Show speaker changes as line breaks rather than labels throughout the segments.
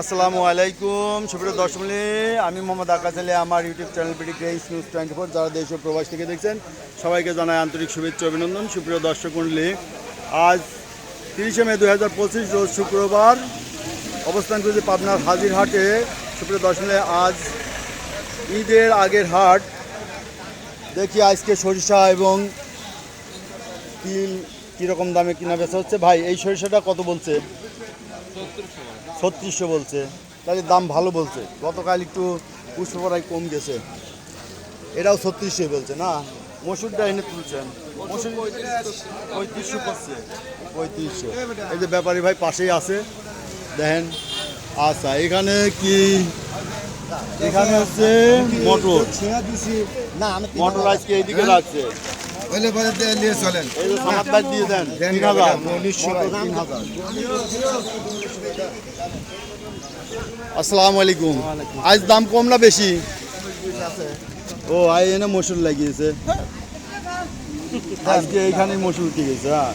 আসসালামু আলাইকুম সুপ্রিয় দর্শক মণ্ডলী, আমি মোহাম্মদ আকাশ আলী। আমার YouTube channel PT Grace News 24 যারা দেশ ও প্রবাস থেকে দেখছেন সবাইকে জানাই আন্তরিক শুভেচ্ছা অভিনন্দন। সুপ্রিয় দর্শক মণ্ডলী, আজ 30শে মে 2025 রোজ শুক্রবার অবস্থান করছি পাবনার হাজিরহাটে। সুপ্রিয় দর্শক মণ্ডলী, আজ ঈদের আগের হাট। দেখি আজকে সরিষা এবং তিল কীরকম দামে কিনা বেচা হচ্ছে। ভাই, এই সরিষাটা কত বলছে? 3600 বলছে, তাহলে দাম ভালো বলছে। গতকাল একটু পুষ্পরায় কম গেছে, এটাও 3600 বলছে না। মসুরটা এনে তুলছেন, মসুর 3500 করছে, 3500। এই যে ব্যাপারী ভাই পাশেই আছে, দেখেন। আচ্ছা, এখানে কি? এখানে হচ্ছে মটর। মটর আজকে এইদিকে রাখছে,
চলেন
এই যে সামাদ ভাই দিয়ে দেন 3000। আসসালামু আলাইকুম। আজ দাম কম না বেশি? ও, আই এনে মসুর লাগিয়েছে আজকে, এইখানে মসুর উঠে গেছে। হ্যাঁ,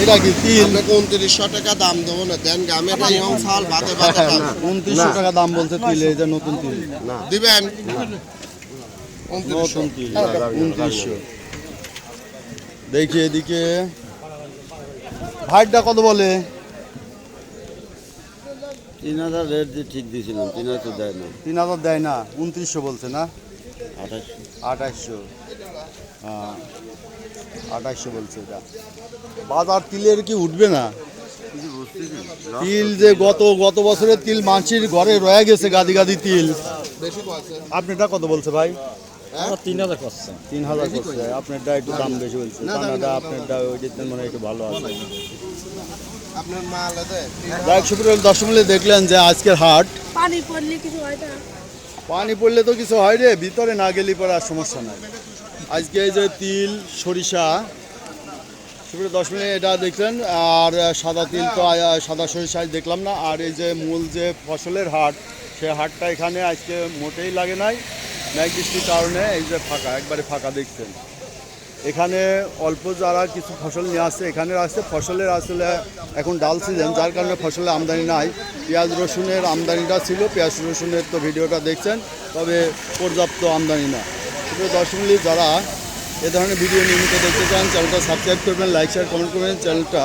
এটা কি তিল?
2900 টাকা দাম দেবো না, দেন গ্রামে চাল ভাতে ভাতে
2900 টাকা দাম বলছে তিল। এই যে নতুন তিল
দিবেন,
নতুন তিল 2900। দেখি এদিকে ভাইটা কত বলে?
3000 রেট দিয়ে ঠিক দিয়েছিলাম, 3000 তো দেয় না।
3000 দেয় না, 2900 বলছে না।
2800।
হ্যাঁ, 2800 বলছে। এটা বাজার তিলের কি উঠবে না?
কিছু বুঝতেছি না।
তিল যে গত বছরের তিল মানসির ঘরে রয়ে গেছে, গাদি গাদি তিল। আপনারটা কত বলছে ভাই?
3000 করছে।
3000 করছে। আপনারটা একটু দাম বেশি বলছে। আপনারটা ওইটা মনে হয় একটু ভালো আছে।
আপনার মাল আছে
যাই হোক, সুপ্রিয় দর্শক মণ্ডলী, দেখলেন যে আজকের হাট।
পানি পড়লে কিছু হয় না।
পানি পড়লে তো কিছু হয় রে, ভিতরে না গেলে পরে আর সমস্যা নাই। আজকে এই যে তিল, সরিষা, সুপ্রিয় দর্শক মণ্ডলী, এটা দেখলেন। আর সাদা তিল তো সাদা সরিষা আজ দেখলাম না। আর এই যে মূল যে ফসলের হাট, সে হাটটা এখানে আজকে মোটেই লাগে নাই, মেঘ বৃষ্টির কারণে এই যে ফাঁকা, একবারে ফাঁকা দেখছেন। এখানে অল্প যারা কিছু ফসল নিয়ে আসছে এখানে আসছে। ফসলের আসলে এখন ডাল সিজন, যার কারণে ফসলের আমদানি নাই। পেঁয়াজ রসুনের আমদানিটা ছিল, পেঁয়াজ রসুনের তো ভিডিওটা দেখছেন, তবে পর্যাপ্ত আমদানি না। সুপ্রিয় দর্শক মণ্ডলী, যারা এ ধরনের ভিডিও নিয়মিত দেখতে চান চ্যানেলটা সাবস্ক্রাইব করবেন, লাইক শেয়ার কমেন্ট করবেন, চ্যানেলটা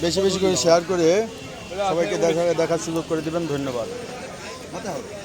বেশি বেশি করে শেয়ার করে সবাইকে দেখার সুযোগ করে দেবেন। ধন্যবাদ।